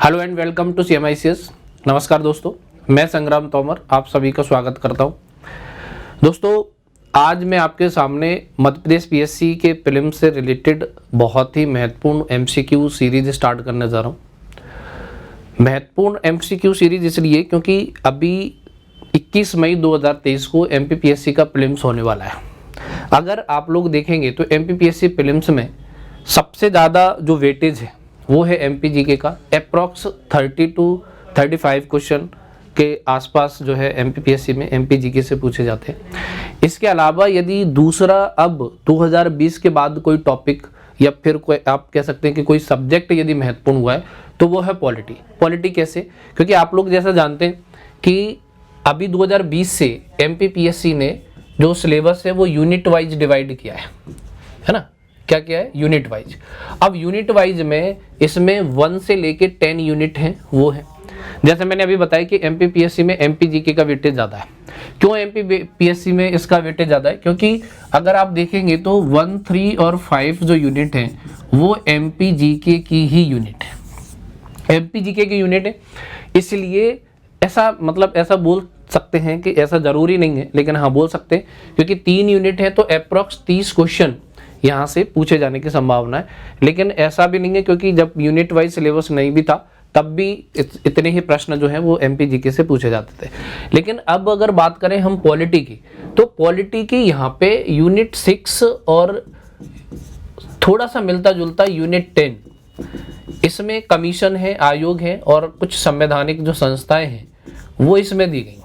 Hello and welcome to CMICS। नमस्कार दोस्तों, मैं संग्राम तोमर आप सभी का स्वागत करता हूं। दोस्तों, आज मैं आपके सामने मध्य प्रदेश PSC के प्रीलिम से रिलेटेड बहुत ही महत्वपूर्ण MCQ सीरीज स्टार्ट करने जा रहा हूं। महत्वपूर्ण MCQ सीरीज इसलिए क्योंकि अभी 21 मई 2023 को MPPSC का प्रीलिम्स होने वाला है। अगर आप लोग देखेंगे तो MPPSC प्रीलिम्स में सबसे ज़्यादा जो वेटेज है वो है MPGK का। अप्रॉक्स 30 to 35 क्वेश्चन के आसपास जो है MPPSC में MPGK से पूछे जाते हैं। इसके अलावा यदि दूसरा अब 2020 के बाद कोई टॉपिक या फिर कोई आप कह सकते हैं कि कोई सब्जेक्ट यदि महत्वपूर्ण हुआ है तो वो है पॉलिटी। पॉलिटी कैसे? क्योंकि आप लोग जैसा जानते हैं कि अभी 2020 से MPPSC ने जो सिलेबस है वो यूनिट वाइज डिवाइड किया है ना। क्या क्या है? Unit wise. अब यूनिट वाइज में इसमें 1 से लेके 10 यूनिट हैं वो है। जैसे मैंने अभी बताया कि MPPSC में MPGK का वेटेज ज़्यादा है। क्यों MPPSC में इसका वेटेज ज़्यादा है? क्योंकि अगर आप देखेंगे तो 1, 3 और 5 जो यूनिट हैं वो MPGK की ही यूनिट है। MPGK की यूनिट है, इसलिए ऐसा बोल सकते हैं कि ऐसा ज़रूरी नहीं है, लेकिन हाँ बोल सकते हैं क्योंकि 3 यूनिट है तो अप्रॉक्स 30 क्वेश्चन यहाँ से पूछे जाने की संभावना है। लेकिन ऐसा भी नहीं है क्योंकि जब यूनिट वाइज सिलेबस नहीं भी था तब भी इतने ही प्रश्न जो हैं वो MPGK से पूछे जाते थे। लेकिन अब अगर बात करें हम पॉलिटी की, तो पॉलिटी की यहाँ पे यूनिट 6 और थोड़ा सा मिलता जुलता यूनिट 10, इसमें कमीशन है, आयोग है और कुछ संवैधानिक जो संस्थाएं हैं वो इसमें दी गई।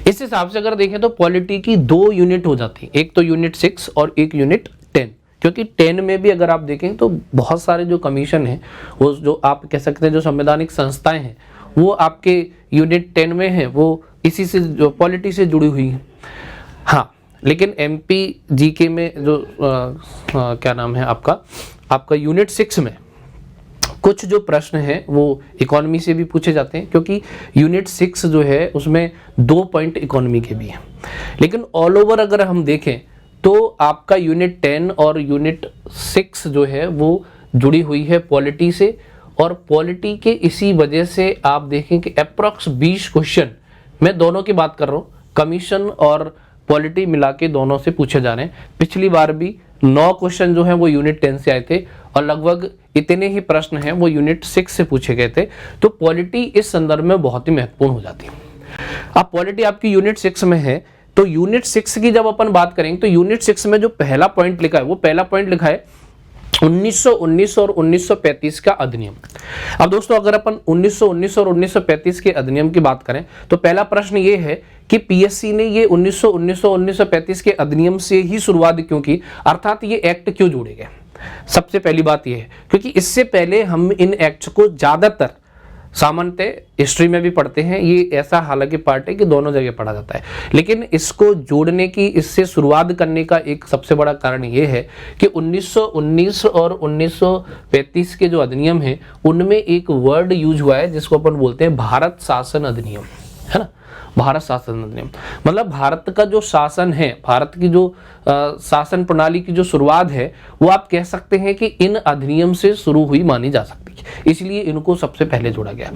इस हिसाब से अगर देखें तो पॉलिटी की 2 यूनिट हो जाती है, एक तो यूनिट 6 और एक यूनिट 10। क्योंकि 10 में भी अगर आप देखें तो बहुत सारे जो कमीशन हैं वो जो आप कह सकते हैं जो संवैधानिक संस्थाएं हैं वो आपके यूनिट 10 में हैं, वो इसी से जो पॉलिटी से जुड़ी हुई हैं। हाँ, लेकिन MPGK में जो क्या नाम है आपका यूनिट 6 में कुछ जो प्रश्न हैं वो इकोनॉमी से भी पूछे जाते हैं, क्योंकि यूनिट 6 जो है उसमें 2 पॉइंट इकोनॉमी के भी हैं। लेकिन ऑल ओवर अगर हम देखें तो आपका यूनिट 10 और यूनिट 6 जो है वो जुड़ी हुई है पॉलिटी से, और पॉलिटी के इसी वजह से आप देखें कि अप्रॉक्स 20 क्वेश्चन, मैं दोनों की बात कर रहा हूँ, कमीशन और पॉलिटी मिला के दोनों से पूछे जा रहे हैं। पिछली बार भी 9 क्वेश्चन जो हैं वो यूनिट 10 से आए थे और लगभग इतने ही प्रश्न हैं वो यूनिट 6 से पूछे गए थे। तो पॉलिटी इस संदर्भ में बहुत ही महत्वपूर्ण हो जाती है। अब पॉलिटी आपकी यूनिट 6 में है तो यूनिट 6 की जब अपन बात करेंगे तो यूनिट 6 में जो पहला पॉइंट लिखा है वो पहला पॉइंट लिखा है 1919 और 1935 का अधिनियम। अब दोस्तों अगर अपन 1919 और 1935 के अधिनियम की बात करें तो पहला प्रश्न ये है कि PSC ने ये 1919 और 1935 के अधिनियम से ही शुरुआत क्यों की, अर्थात ये एक्ट क्यों जोड़े गए। सबसे पहली बात ये है क्योंकि इससे पहले हम इन एक्ट को ज्यादातर सामान्यतः हिस्ट्री में भी पढ़ते हैं, ये ऐसा हालांकि पार्ट है कि दोनों जगह पढ़ा जाता है, लेकिन इसको जोड़ने की, इससे शुरुआत करने का एक सबसे बड़ा कारण ये है कि 1919 और 1935 के जो अधिनियम हैं उनमें एक वर्ड यूज हुआ है जिसको अपन बोलते हैं भारत शासन अधिनियम, है ना। भारत शासन अधिनियम मतलब भारत का जो शासन है, भारत की जो शासन प्रणाली की जो शुरुआत है वो आप कह सकते हैं कि इन अधिनियम से शुरू हुई मानी जा सकती है, इसलिए इनको सबसे पहले जोड़ा गया।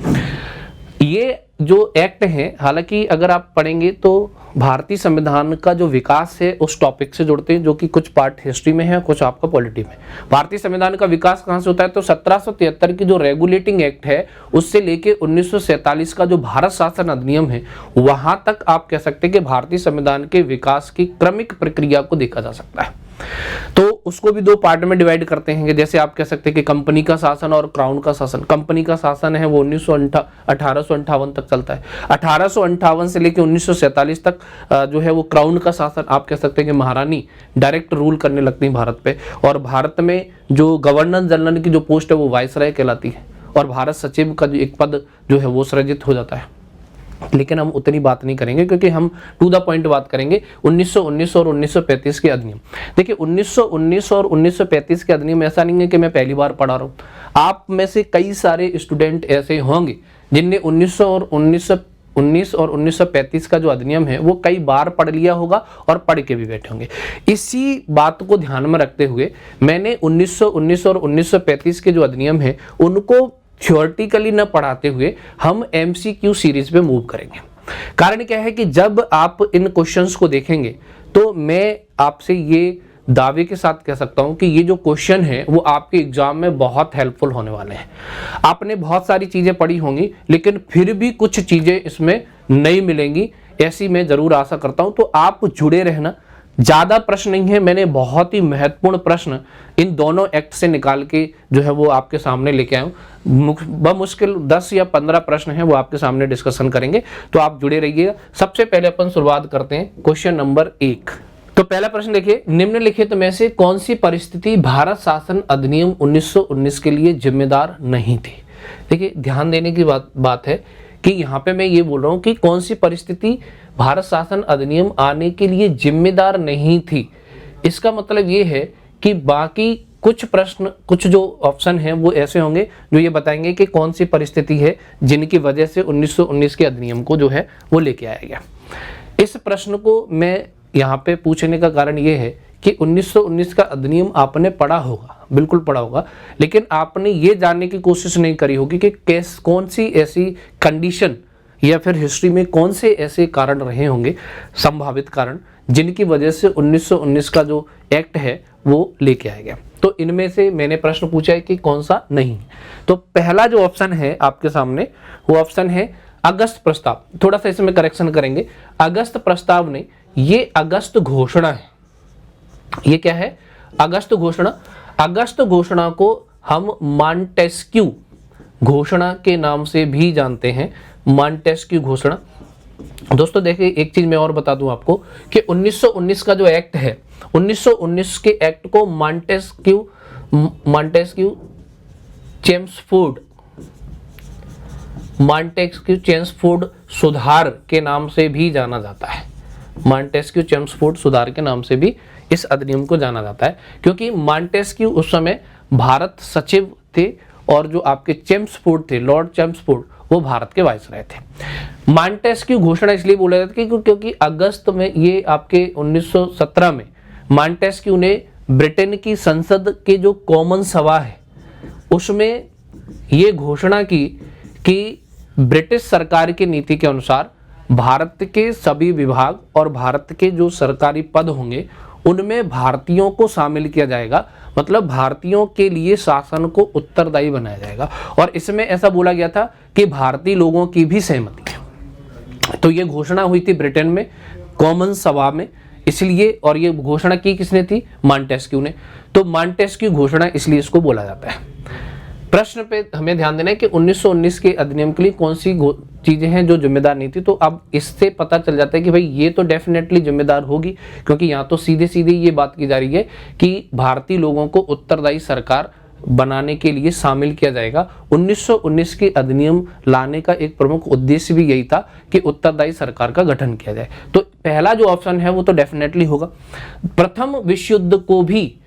ये जो एक्ट है, हालांकि अगर आप पढ़ेंगे तो भारतीय संविधान का जो विकास है उस टॉपिक से जुड़ते हैं, जो कि कुछ पार्ट हिस्ट्री में है, कुछ आपका पॉलिटी में। भारतीय संविधान का विकास कहाँ से होता है तो 1773 की जो रेगुलेटिंग एक्ट है उससे लेके 1947 का जो भारत शासन अधिनियम है वहां तक आप कह सकते हैं कि भारतीय संविधान के विकास की क्रमिक प्रक्रिया को देखा जा सकता है। तो उसको भी 2 पार्ट में डिवाइड करते हैं कि जैसे आप कह सकते हैं कि कंपनी का शासन और क्राउन का शासन। कंपनी का शासन है वो 1858 तक चलता है। 1858 से लेकर 1947 तक जो है वो क्राउन का शासन, आप कह सकते हैं कि महारानी डायरेक्ट रूल करने लगती है भारत पे, और भारत में जो गवर्नर जनरल की जो पोस्ट है वो वाइसराय कहलाती है, और भारत सचिव का जो एक पद जो है वो सृजित हो जाता है। लेकिन हम उतनी बात नहीं करेंगे क्योंकि हम टू द पॉइंट बात करेंगे 1919 और 1935 के अधिनियम। देखिए 1919 और 1935 के अधिनियम ऐसा नहीं है कि मैं पहली बार पढ़ा रहा हूँ, आप में से कई सारे स्टूडेंट ऐसे होंगे जिनने 1919 और 1935 का जो अधिनियम है वो कई बार पढ़ लिया होगा और पढ़ के भी बैठे होंगे। इसी बात को ध्यान में रखते हुए मैंने 1919 और 1935 के जो अधिनियम है उनको थ्योरेटिकली न पढ़ाते हुए हम MCQ सीरीज पे मूव करेंगे। कारण क्या है कि जब आप इन क्वेश्चंस को देखेंगे तो मैं आपसे ये दावे के साथ कह सकता हूं कि ये जो क्वेश्चन है वो आपके एग्जाम में बहुत हेल्पफुल होने वाले हैं। आपने बहुत सारी चीजें पढ़ी होंगी लेकिन फिर भी कुछ चीजें इसमें नहीं मिलेंगी, ऐसी मैं जरूर आशा करता हूं। तो आप जुड़े रहना। ज्यादा प्रश्न नहीं है, मैंने बहुत ही महत्वपूर्ण प्रश्न इन दोनों एक्ट से निकाल के जो है वो आपके सामने लेके आया हूं। बमुश्किल 10 या 15 प्रश्न हैं, वो आपके सामने डिस्कशन करेंगे, तो आप जुड़े रहिएगा। सबसे पहले अपन शुरुआत करते हैं क्वेश्चन नंबर 1। तो पहला प्रश्न देखिए, निम्नलिखित में से कौन सी परिस्थिति भारत शासन अधिनियम 1919 के लिए जिम्मेदार नहीं थी। देखिए ध्यान देने की बात है कि यहाँ पे मैं ये बोल रहा हूँ कि कौन सी परिस्थिति भारत शासन अधिनियम आने के लिए जिम्मेदार नहीं थी। इसका मतलब ये है कि बाकी कुछ प्रश्न, कुछ जो ऑप्शन हैं वो ऐसे होंगे जो ये बताएंगे कि कौन सी परिस्थिति है जिनकी वजह से 1919 के अधिनियम को जो है वो लेके आया गया। इस प्रश्न को मैं यहाँ पे पूछने का कारण ये है कि 1919 का अधिनियम आपने पढ़ा होगा, बिल्कुल पढ़ा होगा, लेकिन आपने ये जानने की कोशिश नहीं करी होगी कि कौन सी ऐसी कंडीशन या फिर हिस्ट्री में कौन से ऐसे कारण रहे होंगे, संभावित कारण, जिनकी वजह से 1919 का जो एक्ट है वो लेके आया गया। तो इनमें से मैंने प्रश्न पूछा है कि कौन सा नहीं। तो पहला जो ऑप्शन है आपके सामने वो ऑप्शन है अगस्त प्रस्ताव। थोड़ा सा इसमें करेक्शन करेंगे। अगस्त प्रस्ताव ने, ये अगस्त घोषणा है, ये क्या है, अगस्त घोषणा। अगस्त घोषणा को हम मॉन्टेस्क्यू घोषणा के नाम से भी जानते हैं, मॉन्टेस्क्यू घोषणा। दोस्तों देखिए एक चीज मैं और बता दूं आपको कि 1919 का जो एक्ट है, 1919 के एक्ट को मॉन्टेस्क्यू चेम्सफोर्ड सुधार के नाम से भी जाना जाता है। मॉन्टेस्क्यू चेम्सफोर्ड सुधार के नाम से भी इस अधिनियम को जाना जाता है, क्योंकि मॉन्टेस्क्यू उस समय भारत सचिव थे और जो आपके चेम्सफोर्ड थे, लॉर्ड चेम्सफोर्ड, वो भारत के वाइसराय थे। मॉन्टेस्क्यू घोषणा इसलिए बोला जाता है क्योंकि अगस्त में, ये आपके 1917 में मॉन्टेस्क्यू ने ब्रिटेन की संसद के जो कॉमन सभा है उसमें ये घोषणा की कि ब्रिटिश सरकार की नीति के अनुसार भारत के सभी विभाग और भारत के जो सरकारी पद होंगे उनमें भारतीयों को शामिल किया जाएगा, मतलब भारतीयों के लिए शासन को उत्तरदायी बनाया जाएगा। और इसमें ऐसा बोला गया था कि भारतीय लोगों की भी सहमति है। तो ये घोषणा हुई थी ब्रिटेन में कॉमन सभा में, इसलिए, और ये घोषणा की किसने थी, मॉन्टेस्क्यू ने। तो मॉन्टेस्क्यू घोषणा इसलिए इसको बोला जाता है। प्रश्न पे हमें ध्यान देना है कि 1919 के अधिनियम के लिए कौन सी चीजें हैं जो जिम्मेदार नहीं थी। तो अब इससे पता चल जाता है कि भाई ये तो डेफिनेटली जिम्मेदार होगी, क्योंकि यहाँ तो सीधे सीधे ये बात की जा रही है कि भारतीय लोगों को उत्तरदायी सरकार बनाने के लिए शामिल किया जाएगा। 1919 के अधिनियम लाने का एक प्रमुख उद्देश्य भी यही था कि उत्तरदायी सरकार का गठन किया जाए। तो पहला जो ऑप्शन है वो तो डेफिनेटली होगा। प्रथम विश्व युद्ध को भी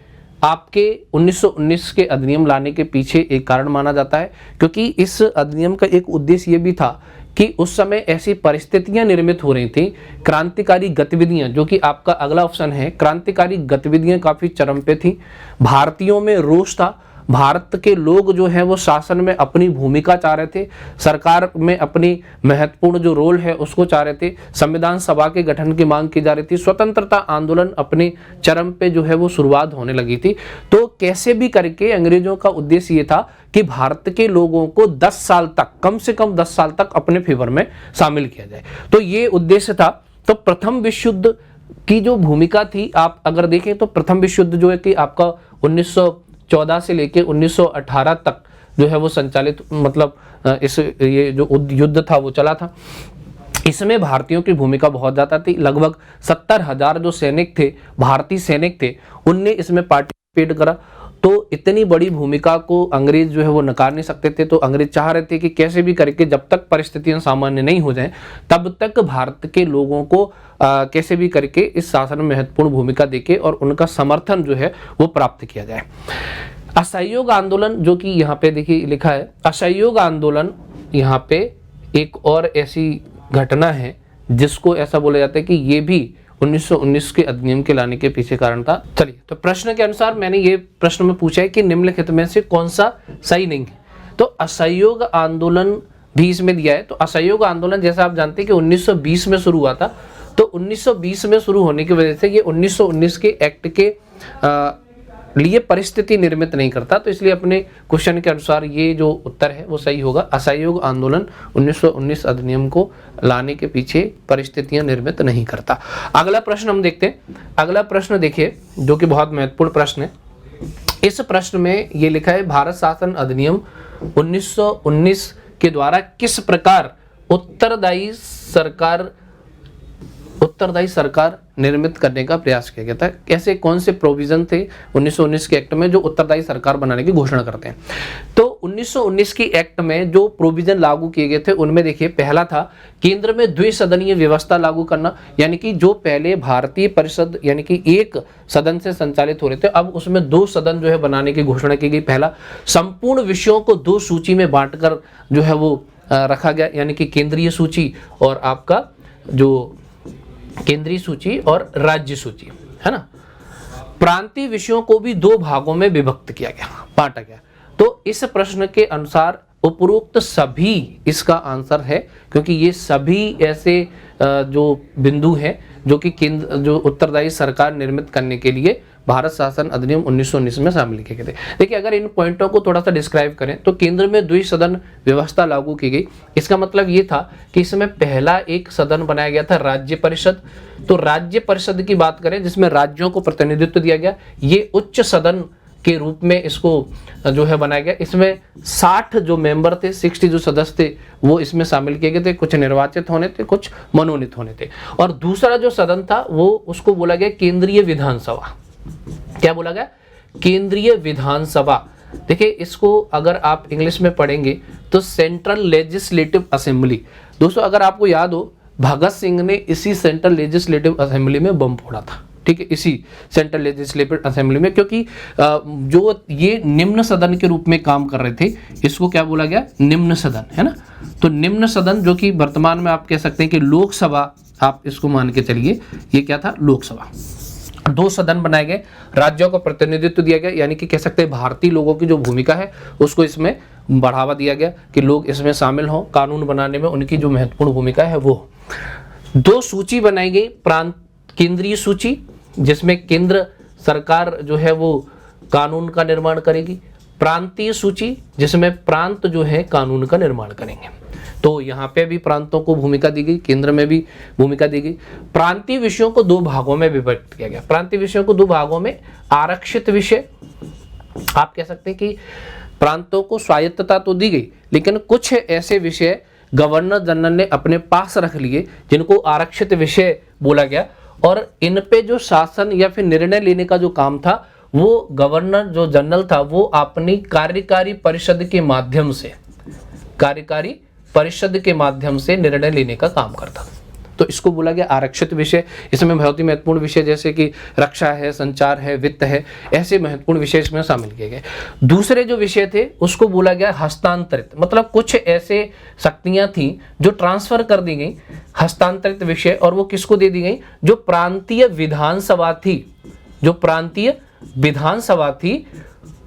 आपके 1919 के अधिनियम लाने के पीछे एक कारण माना जाता है, क्योंकि इस अधिनियम का एक उद्देश्य ये भी था कि उस समय ऐसी परिस्थितियां निर्मित हो रही थी, क्रांतिकारी गतिविधियां, जो कि आपका अगला ऑप्शन है, क्रांतिकारी गतिविधियां काफी चरम पे थी। भारतीयों में रोष था, भारत के लोग जो है वो शासन में अपनी भूमिका चाह रहे थे, सरकार में अपनी महत्वपूर्ण जो रोल है उसको चाह रहे थे, संविधान सभा के गठन की मांग की जा रही थी, स्वतंत्रता आंदोलन अपने चरम पे जो है वो शुरुआत होने लगी थी। तो कैसे भी करके अंग्रेजों का उद्देश्य ये था कि भारत के लोगों को 10 साल तक, कम से कम 10 साल तक अपने फेवर में शामिल किया जाए। तो ये उद्देश्य था। तो प्रथम विश्व युद्ध की जो भूमिका थी, आप अगर देखें तो प्रथम विश्व युद्ध जो है कि आपका 1914 से लेके 1918 तक जो है वो संचालित, मतलब ये जो युद्ध था वो चला था। इसमें भारतीयों की भूमिका बहुत ज़्यादा थी। लगभग 70,000 जो सैनिक थे, भारतीय सैनिक थे, उनने इसमें पार्टिसिपेट करा। तो इतनी बड़ी भूमिका को अंग्रेज जो है वो नकार नहीं सकते थे। तो अंग्रेज चाह रहे थे कि कैसे भी करके जब तक परिस्थितियां सामान्य नहीं हो जाएं तब तक भारत के लोगों को कैसे भी करके इस शासन में महत्वपूर्ण भूमिका देके और उनका समर्थन जो है वो प्राप्त किया जाए। असहयोग आंदोलन, जो कि यहाँ पे देखिए लिखा है, असहयोग आंदोलन यहाँ पे एक और ऐसी घटना है जिसको ऐसा बोला जाता है कि ये भी 1919 के अधिनियम के लाने के पीछे कारण था। चलिए, तो प्रश्न के अनुसार मैंने ये प्रश्न में पूछा है कि निम्नलिखित में से कौन सा सही नहीं है। तो असहयोग आंदोलन भी इसमें दिया है। तो असहयोग आंदोलन जैसा आप जानते हैं कि 1920 में शुरू हुआ था, तो 1920 में शुरू होने की वजह से ये 1919 के एक्ट के लिए परिस्थिति निर्मित नहीं करता, तो इसलिए अपने क्वेश्चन के अनुसार ये जो उत्तर है वो सही होगा। असहयोग आंदोलन 1919 अधिनियम को लाने के पीछे परिस्थितियां निर्मित नहीं करता। अगला प्रश्न हम देखते हैं। अगला प्रश्न देखिए जो कि बहुत महत्वपूर्ण प्रश्न है। इस प्रश्न में ये लिखा है, भारत शासन अधिनियम 1919 के द्वारा किस प्रकार उत्तरदायी सरकार निर्मित करने का प्रयास किया गया था। ऐसे कौन से प्रोविजन थे 1919 के एक्ट में जो उत्तरदायी सरकार बनाने की घोषणा करते हैं। तो 1919 की एक्ट में जो प्रोविजन लागू किए गए थे उनमें देखिए, पहला था केंद्र में द्विसदनीय व्यवस्था लागू करना, यानी कि जो पहले भारतीय परिषद यानी कि एक सदन से संचालित हो रहे थे, अब उसमें 2 सदन जो है बनाने की घोषणा की गई। पहला, संपूर्ण विषयों को 2 सूची में बांटकर जो है वो रखा गया, यानी कि केंद्रीय सूची और आपका जो केंद्रीय सूची और राज्य सूची, है ना। प्रांतीय विषयों को भी 2 भागों में विभक्त किया गया, बांटा गया। तो इस प्रश्न के अनुसार उपरोक्त सभी इसका आंसर है, क्योंकि ये सभी ऐसे जो बिंदु हैं जो कि केंद्र जो उत्तरदायी सरकार निर्मित करने के लिए भारत शासन अधिनियम 1919 में शामिल किए गए थे। देखिए, अगर इन पॉइंटों को थोड़ा सा डिस्क्राइब करें तो केंद्र में द्विसदन व्यवस्था लागू की गई। इसका मतलब ये था कि इसमें पहला एक सदन बनाया गया था राज्य परिषद। तो राज्य परिषद की बात करें जिसमें राज्यों को प्रतिनिधित्व दिया गया, ये उच्च सदन के रूप में इसको जो है बनाया गया। इसमें 60 जो मेंबर थे, 60 जो सदस्य थे वो इसमें शामिल किए गए थे। कुछ निर्वाचित होने थे, कुछ मनोनीत होने थे। और दूसरा जो सदन था वो उसको बोला गया केंद्रीय विधानसभा। क्या बोला गया? केंद्रीय विधानसभा। देखिए, इसको अगर आप इंग्लिश में पढ़ेंगे तो सेंट्रल लेजिस्लेटिव असेंबली। दोस्तों, अगर आपको याद हो, भगत सिंह ने इसी सेंट्रल लेजिस्लेटिव असेंबली में बम फोड़ा था, ठीक है, इसी सेंट्रल लेजिस्लेटिव असेंबली में, क्योंकि जो ये निम्न सदन के रूप में काम कर रहे थे, इसको क्या बोला गया? निम्न सदन, है ना। तो निम्न सदन जो कि वर्तमान में आप कह सकते हैं कि लोकसभा, आप इसको मान के चलिए, ये क्या था? लोकसभा। 2 सदन बनाए गए, राज्यों को प्रतिनिधित्व दिया गया, यानी कि कह सकते हैं भारतीय लोगों की जो भूमिका है उसको इसमें बढ़ावा दिया गया कि लोग इसमें शामिल हों, कानून बनाने में उनकी जो महत्वपूर्ण भूमिका है वो। 2 सूची बनाई गई, केंद्रीय सूची जिसमें केंद्र सरकार जो है वो कानून का निर्माण करेगी, प्रांतीय सूची जिसमें प्रांत जो है कानून का निर्माण करेंगे। तो यहाँ पे भी प्रांतों को भूमिका दी गई, केंद्र में भी भूमिका दी गई। प्रांतीय विषयों को 2 भागों में विभक्त किया गया। प्रांतीय विषयों को 2 भागों में, आरक्षित विषय, आप कह सकते हैं कि प्रांतों को स्वायत्तता तो दी गई, लेकिन कुछ ऐसे विषय गवर्नर जनरल ने अपने पास रख लिए जिनको आरक्षित विषय बोला गया, और इन पे जो शासन या फिर निर्णय लेने का जो काम था वो गवर्नर जो जनरल था वो अपनी कार्यकारी परिषद के माध्यम से निर्णय लेने का काम करता। तो इसको बोला गया आरक्षित विषय। इसमें बहुत ही महत्वपूर्ण विषय जैसे कि रक्षा है, संचार है, वित्त है, ऐसे महत्वपूर्ण विषय इसमें शामिल किए गए। दूसरे जो विषय थे उसको बोला गया हस्तांतरित, मतलब कुछ ऐसे शक्तियां थी जो ट्रांसफर कर दी गई, हस्तांतरित विषय, और वो किसको दे दी गई? जो प्रांतीय विधानसभा थी,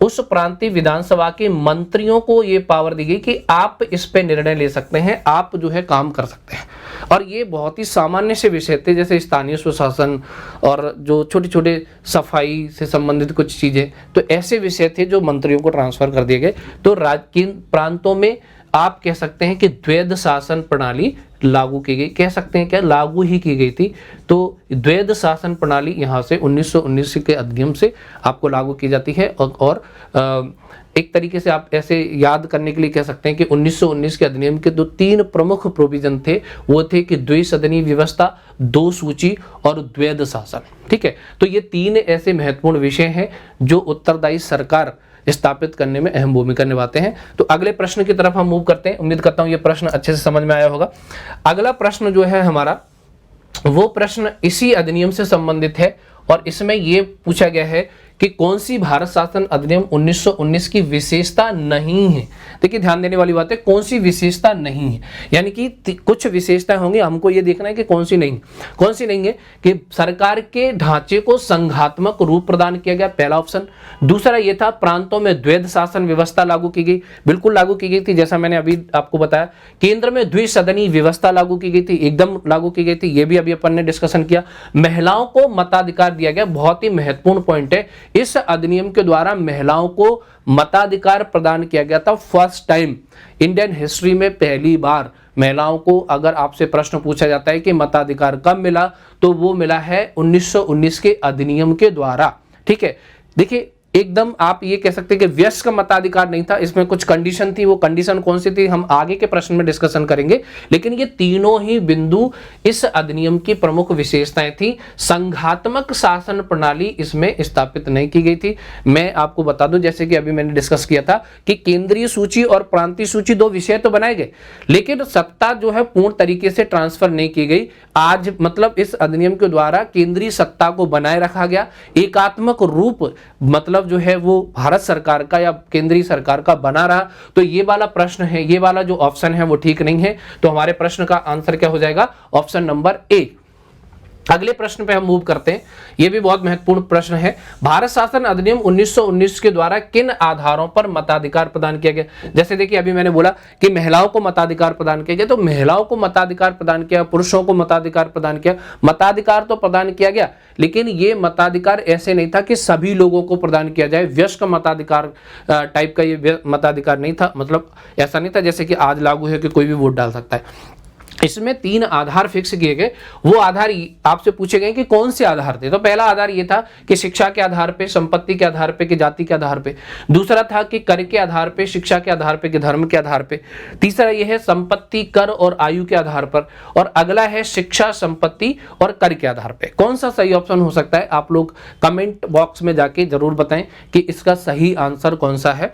उस प्रांतीय विधानसभा के मंत्रियों को ये पावर दी गई कि आप इस पे निर्णय ले सकते हैं, आप जो है काम कर सकते हैं। और ये बहुत ही सामान्य से विषय थे, जैसे स्थानीय स्वशासन और जो छोटे छोटे सफाई से संबंधित कुछ चीजें, तो ऐसे विषय थे जो मंत्रियों को ट्रांसफर कर दिए गए। तो प्रांतों में आप कह सकते हैं कि द्वैध शासन प्रणाली लागू की गई, कह सकते हैं क्या, लागू ही की गई थी। तो द्वैध शासन प्रणाली यहाँ से 1919 के अधिनियम से आपको लागू की जाती है। और एक तरीके से आप ऐसे याद करने के लिए कह सकते हैं कि 1919 के अधिनियम के 3 प्रमुख प्रोविजन थे, वो थे कि द्विसदनीय व्यवस्था, 2 सूची और द्वैध शासन। ठीक है, तो ये 3 ऐसे महत्वपूर्ण विषय हैं जो उत्तरदायी सरकार स्थापित करने में अहम भूमिका निभाते हैं। तो अगले प्रश्न की तरफ हम मूव करते हैं। उम्मीद करता हूं ये प्रश्न अच्छे से समझ में आया होगा। अगला प्रश्न जो है हमारा, वो प्रश्न इसी अधिनियम से संबंधित है, और इसमें ये पूछा गया है कि कौन सी भारत शासन अधिनियम 1919 की विशेषता नहीं है। देखिए ध्यान देने वाली बात है, कौन सी विशेषता नहीं है, यानी कि कुछ विशेषताएं होंगी, हमको ये देखना है कि कौन सी नहीं है कि सरकार के ढांचे को संघात्मक रूप प्रदान किया गया, पहला ऑप्शन। दूसरा ये था प्रांतों में द्वैध शासन व्यवस्था लागू की गई, बिल्कुल लागू की गई थी, जैसा मैंने अभी आपको बताया। केंद्र में द्विसदनीय व्यवस्था लागू की गई थी, एकदम लागू की गई थी, ये भी अभी अपन ने डिस्कशन किया। महिलाओं को मताधिकार दिया गया, बहुत ही महत्वपूर्ण पॉइंट है, इस अधिनियम के द्वारा महिलाओं को मताधिकार प्रदान किया गया था। फर्स्ट टाइम इंडियन हिस्ट्री में पहली बार महिलाओं को, अगर आपसे प्रश्न पूछा जाता है कि मताधिकार कब मिला, तो वो मिला है 1919 के अधिनियम के द्वारा। ठीक है, देखिए एकदम आप ये कह सकते हैं कि वयस्क मताधिकार नहीं था, इसमें कुछ कंडीशन थी, वो कंडीशन कौन सी थी हम आगे के प्रश्न में डिस्कशन करेंगे। लेकिन ये तीनों ही बिंदु इस अधिनियम की प्रमुख विशेषताएं थी। संघात्मक शासन प्रणाली इसमें स्थापित नहीं की गई थी। मैं आपको बता दूं, जैसे कि अभी मैंने डिस्कस किया था कि केंद्रीय सूची और प्रांतीय सूची दो विषय तो बनाए गए, लेकिन सत्ता जो है पूर्ण तरीके से ट्रांसफर नहीं की गई। आज मतलब इस अधिनियम के द्वारा केंद्रीय सत्ता को बनाए रखा गया, एकात्मक रूप मतलब जो है वो भारत सरकार का या केंद्रीय सरकार का बना रहा। तो ये वाला प्रश्न है, ये वाला जो ऑप्शन है वो ठीक नहीं है। तो हमारे प्रश्न का आंसर क्या हो जाएगा, ऑप्शन नंबर ए। अगले प्रश्न पे हम मूव करते हैं, यह भी बहुत महत्वपूर्ण प्रश्न है। भारत शासन अधिनियम 1919 के द्वारा किन आधारों पर मताधिकार प्रदान किया गया। जैसे देखिए अभी मैंने बोला कि महिलाओं को मताधिकार प्रदान किया गया, तो महिलाओं को मताधिकार प्रदान किया, पुरुषों को मताधिकार प्रदान किया। मताधिकार तो प्रदान किया गया, लेकिन ये मताधिकार ऐसे नहीं था कि सभी लोगों को प्रदान किया जाए, वयस्क मताधिकार टाइप का ये मताधिकार नहीं था। मतलब ऐसा नहीं था जैसे कि आज लागू है कि कोई भी वोट डाल सकता है। इसमें 3 आधार फिक्स किए गए। वो आधार आपसे पूछे गए कि कौन से आधार थे। तो पहला आधार ये था कि शिक्षा के आधार पे, संपत्ति के आधार पे, कि जाति के आधार पे। दूसरा था कि कर के आधार पे, शिक्षा के आधार पे, कि धर्म के आधार पे। तीसरा ये है संपत्ति, कर और आयु के आधार पर। और अगला है शिक्षा, संपत्ति और कर के आधार पे। कौन सा सही ऑप्शन हो सकता है, आप लोग कमेंट बॉक्स में जाके जरूर बताएं कि इसका सही आंसर कौन सा है।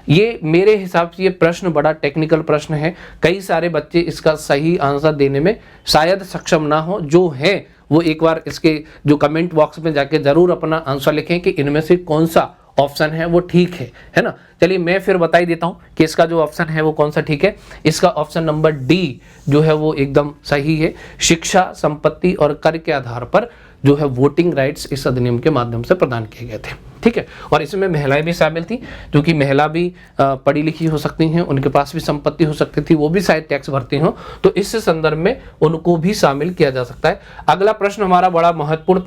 ये मेरे हिसाब से ये प्रश्न बड़ा टेक्निकल प्रश्न है, कई सारे बच्चे इसका सही आंसर देने में शायद सक्षम ना हो। जो है वो एक बार इसके जो कमेंट बॉक्स में जाके जरूर अपना आंसर लिखें कि इनमें से कौन सा ऑप्शन है वो ठीक है ना। चलिए मैं फिर बता ही देता हूं कि इसका जो ऑप्शन है वो कौन सा ठीक है। इसका ऑप्शन नंबर डी जो है वो एकदम सही है। शिक्षा, संपत्ति और कर के आधार पर जो है वोटिंग राइट्स इस अधिनियम के माध्यम से प्रदान किए गए थे। ठीक है, और इसमें महिलाएं भी शामिल थी, जो कि महिला भी पढ़ी लिखी हो सकती हैं, उनके पास भी संपत्ति हो सकती थी, वो भी शायद टैक्स भरती हो, तो इस संदर्भ में उनको भी शामिल किया जा सकता है। अगला प्रश्न हमारा बड़ा महत्वपूर्ण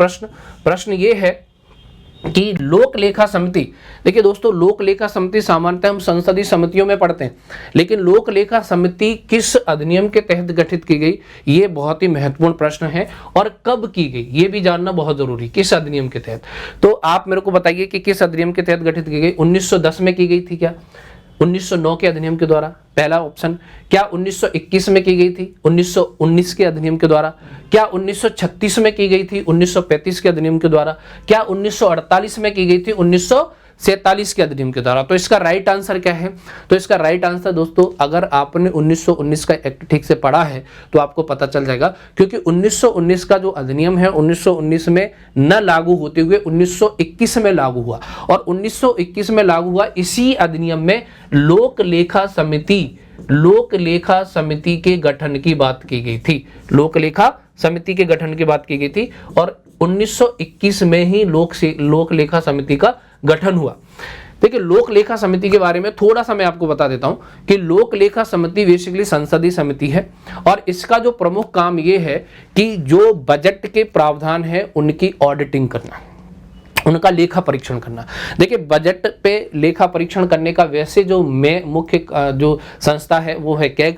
प्रश्न ये है कि लोक लेखा समिति। देखिए दोस्तों, लोक लेखा समिति सामान्यतः हम संसदीय समितियों में पढ़ते हैं, लेकिन लोक लेखा समिति किस अधिनियम के तहत गठित की गई, ये बहुत ही महत्वपूर्ण प्रश्न है। और कब की गई ये भी जानना बहुत जरूरी, किस अधिनियम के तहत। तो आप मेरे को बताइए कि किस अधिनियम के तहत गठित की गई। 1910 में की गई थी क्या, 1909 के अधिनियम के द्वारा, पहला ऑप्शन। क्या 1921 में की गई थी, 1919 के अधिनियम के द्वारा। क्या 1936 में की गई थी, 1935 के अधिनियम के द्वारा। क्या 1948 में की गई थी, 1947 के अधिनियम के द्वारा। तो इसका राइट आंसर क्या है, तो इसका राइट आंसर दोस्तों, अगर आपने 1919 का एक्ट ठीक से पढ़ा है तो आपको पता चल जाएगा, क्योंकि 1919 का जो अधिनियम है 1919 में न लागू होते हुए 1921 में लागू हुआ। और 1921 में लागू हुआ इसी अधिनियम में लोक लेखा समिति के गठन की बात की गई थी। लोक लेखा समिति के गठन की बात की गई थी और 1921 में ही लोक लेखा समिति का गठन हुआ। देखिए, लोक लेखा समिति के बारे में थोड़ा सा मैं आपको बता देता हूं कि लोक लेखा समिति बेसिकली संसदीय समिति है और इसका जो प्रमुख काम ये है कि जो बजट के प्रावधान है उनकी ऑडिटिंग करना, उनका लेखा परीक्षण करना। देखिए, बजट पे लेखा परीक्षण करने का वैसे जो मुख्य जो संस्था है वो है कैग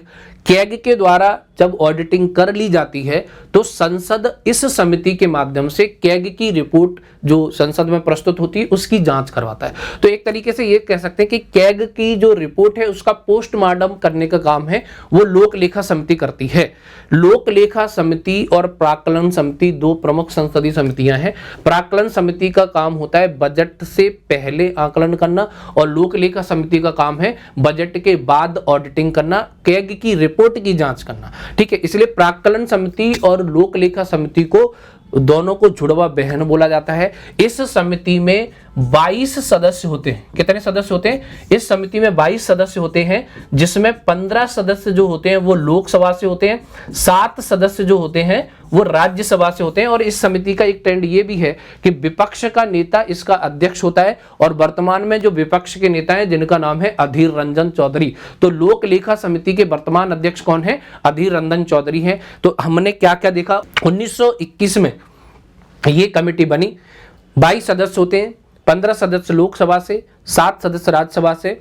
के द्वारा जब ऑडिटिंग कर ली जाती है तो संसद इस समिति के माध्यम से कैग की रिपोर्ट जो संसद में प्रस्तुत होती है उसकी जांच करवाता है। तो एक तरीके से ये कह सकते हैं कि कैग की जो रिपोर्ट है उसका पोस्टमार्टम करने का काम है वो लोक लेखा समिति करती है। लोक लेखा समिति और प्राक्कलन समिति दो प्रमुख संसदीय समितियां हैं। प्राक्कलन समिति का काम होता है बजट से पहले आकलन करना और लोक लेखा समिति का काम है बजट के बाद ऑडिटिंग करना, कैग की रिपोर्ट की जांच करना। ठीक है, इसलिए प्राक्कलन समिति और लोक लेखा समिति को दोनों को जुड़वा बहन बोला जाता है। इस समिति में 22 सदस्य होते हैं। कितने सदस्य होते हैं? इस समिति में 22 सदस्य होते हैं, जिसमें 15 सदस्य जो होते हैं वो लोकसभा से होते हैं, 7 सदस्य जो होते हैं वो राज्यसभा से होते हैं। और इस समिति का एक ट्रेंड ये भी है कि विपक्ष का नेता इसका अध्यक्ष होता है, और वर्तमान में जो विपक्ष के नेता हैं जिनका नाम है अधीर रंजन चौधरी। तो लोक लेखा समिति के वर्तमान अध्यक्ष कौन है? अधीर रंजन चौधरी हैं। तो हमने क्या क्या देखा? 1921 में ये कमेटी बनी, 22 सदस्य होते हैं, 15 सदस्य लोकसभा से, 7 सदस्य राज्यसभा से,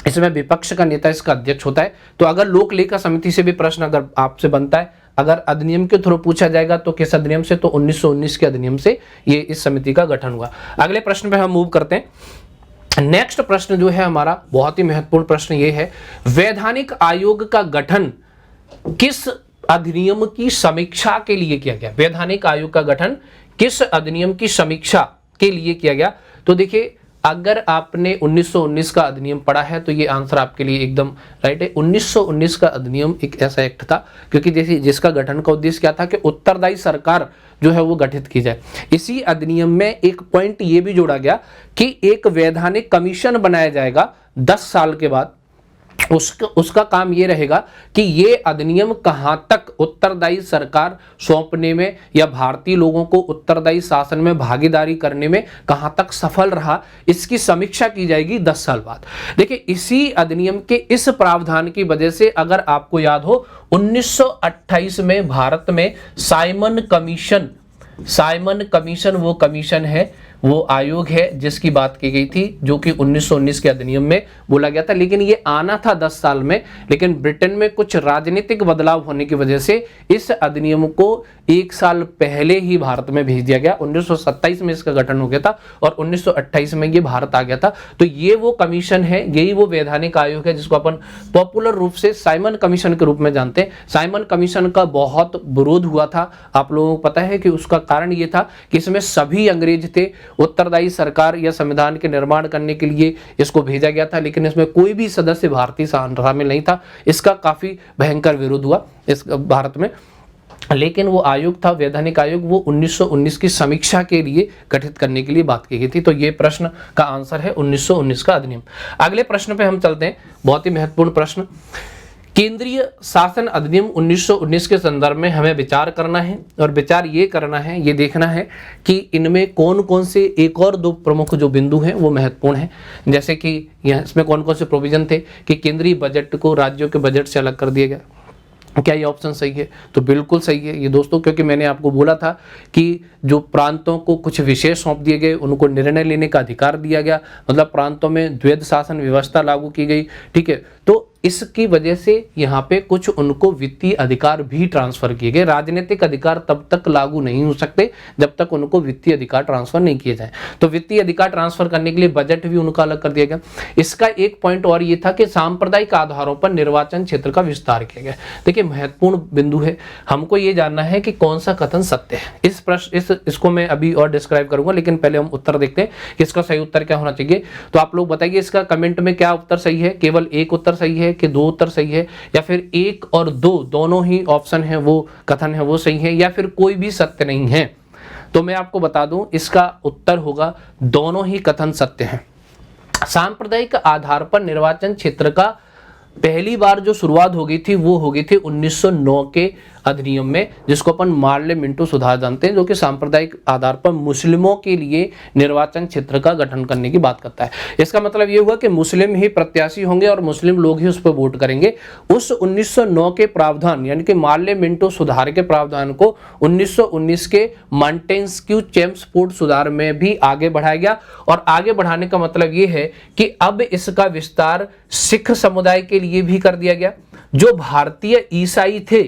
इसमें विपक्ष का नेता इसका अध्यक्ष होता है। तो अगर लोक लेखा समिति से भी प्रश्न अगर आपसे बनता है, अगर अधिनियम के थ्रू पूछा जाएगा तो किस अधिनियम से? तो 1919 के अधिनियम से ये इस समिति का गठन हुआ। अगले प्रश्न पे हम मूव करते हैं। नेक्स्ट प्रश्न जो है हमारा बहुत ही महत्वपूर्ण प्रश्न ये है, वैधानिक आयोग का गठन किस अधिनियम की समीक्षा के लिए किया गया? वैधानिक आयोग का गठन किस अधिनियम की समीक्षा के लिए किया गया? तो देखिए, अगर आपने 1919 का अधिनियम पढ़ा है तो ये आंसर आपके लिए एकदम राइट है। 1919 का अधिनियम एक ऐसा एक्ट था क्योंकि जैसे जिसका गठन का उद्देश्य क्या था कि उत्तरदायी सरकार जो है वो गठित की जाए। इसी अधिनियम में एक पॉइंट ये भी जोड़ा गया कि एक वैधानिक कमीशन बनाया जाएगा 10 साल के बाद। उसका काम ये रहेगा कि ये अधिनियम कहां तक उत्तरदायी सरकार सौंपने में या भारतीय लोगों को उत्तरदायी शासन में भागीदारी करने में कहां तक सफल रहा, इसकी समीक्षा की जाएगी 10 साल बाद। देखिए, इसी अधिनियम के इस प्रावधान की वजह से अगर आपको याद हो 1928 में भारत में साइमन कमीशन वो कमीशन है, वो आयोग है जिसकी बात की गई थी, जो कि 1919 के अधिनियम में बोला गया था। लेकिन ये आना था 10 साल में, लेकिन ब्रिटेन में कुछ राजनीतिक बदलाव होने की वजह से इस अधिनियम को 1 साल पहले ही भारत में भेज दिया गया। 1927 में इसका गठन हो गया था और 1928 में ये भारत आ गया था। तो ये वो कमीशन है, यही वो वैधानिक आयोग है जिसको अपन पॉपुलर रूप से साइमन कमीशन के रूप में जानते हैं। साइमन कमीशन का बहुत विरोध हुआ था, आप लोगों को पता है कि उसका कारण ये था कि इसमें सभी अंग्रेज थे, उत्तरदायी सरकार या संविधान के निर्माण करने के लिए इसको भेजा गया था, लेकिन इसमें कोई भी सदस्य भारतीय शामिल नहीं था। इसका काफी भयंकर विरोध हुआ इस भारत में। लेकिन वो आयोग था वैधानिक आयोग, वो 1919 की समीक्षा के लिए गठित करने के लिए बात की गई थी। तो ये प्रश्न का आंसर है 1919 का अधिनियम। अगले प्रश्न पे हम चलते हैं, बहुत ही महत्वपूर्ण प्रश्न। केंद्रीय शासन अधिनियम 1919 के संदर्भ में हमें विचार करना है, और विचार ये करना है, ये देखना है कि इनमें कौन कौन से एक और 2 प्रमुख जो बिंदु हैं वो महत्वपूर्ण हैं। जैसे कि इसमें कौन कौन से प्रोविजन थे कि केंद्रीय बजट को राज्यों के बजट से अलग कर दिया गया। क्या ये ऑप्शन सही है? तो बिल्कुल सही है ये दोस्तों, क्योंकि मैंने आपको बोला था कि जो प्रांतों को कुछ विशेष सौंप दिए गए, उनको निर्णय लेने का अधिकार दिया गया, मतलब प्रांतों में द्वैध शासन व्यवस्था लागू की गई। ठीक है, तो इसकी वजह से यहाँ पे कुछ उनको वित्तीय अधिकार भी ट्रांसफर किए गए। राजनीतिक अधिकार तब तक लागू नहीं हो सकते जब तक उनको वित्तीय अधिकार ट्रांसफर नहीं किए जाए। तो वित्तीय अधिकार ट्रांसफर करने के लिए बजट भी उनका अलग कर दिया गया। इसका एक पॉइंट और ये था कि सांप्रदायिक आधारों पर निर्वाचन क्षेत्र का विस्तार किया गया। देखिए, महत्वपूर्ण बिंदु है, हमको ये जानना है कि कौन सा कथन सत्य है। इस प्रश्न इसको मैं अभी और डिस्क्राइब करूंगा, लेकिन पहले हम उत्तर देखते हैं कि इसका सही उत्तर क्या होना चाहिए। तो आप लोग बताइए इसका कमेंट में क्या उत्तर सही है। केवल एक उत्तर सही है कि 2 उत्तर सही है, या फिर 1 और 2 दोनों ही ऑप्शन है वो कथन है वो सही है, या फिर कोई भी सत्य नहीं है। तो मैं आपको बता दूं इसका उत्तर होगा दोनों ही कथन सत्य हैं। सांप्रदायिक आधार पर निर्वाचन क्षेत्र का पहली बार जो शुरुआत हो गई थी वो हो गई थी 1909 के अधिनियम में, जिसको अपन मार्ले मिंटो सुधार जानते हैं, जो कि सांप्रदायिक आधार पर मुस्लिमों के लिए निर्वाचन क्षेत्र का गठन करने की बात करता है। इसका मतलब ये हुआ कि मुस्लिम ही प्रत्याशी होंगे और मुस्लिम लोग ही उस पर वोट करेंगे। उस 1909 के प्रावधान यानी कि मार्ले मिंटो सुधार के प्रावधान को 1919 के मॉन्टेस्क्यू चेम्सफोर्ड सुधार में भी आगे बढ़ाया गया। और आगे बढ़ाने का मतलब ये है कि अब इसका विस्तार सिख समुदाय के लिए भी कर दिया गया। जो भारतीय ईसाई थे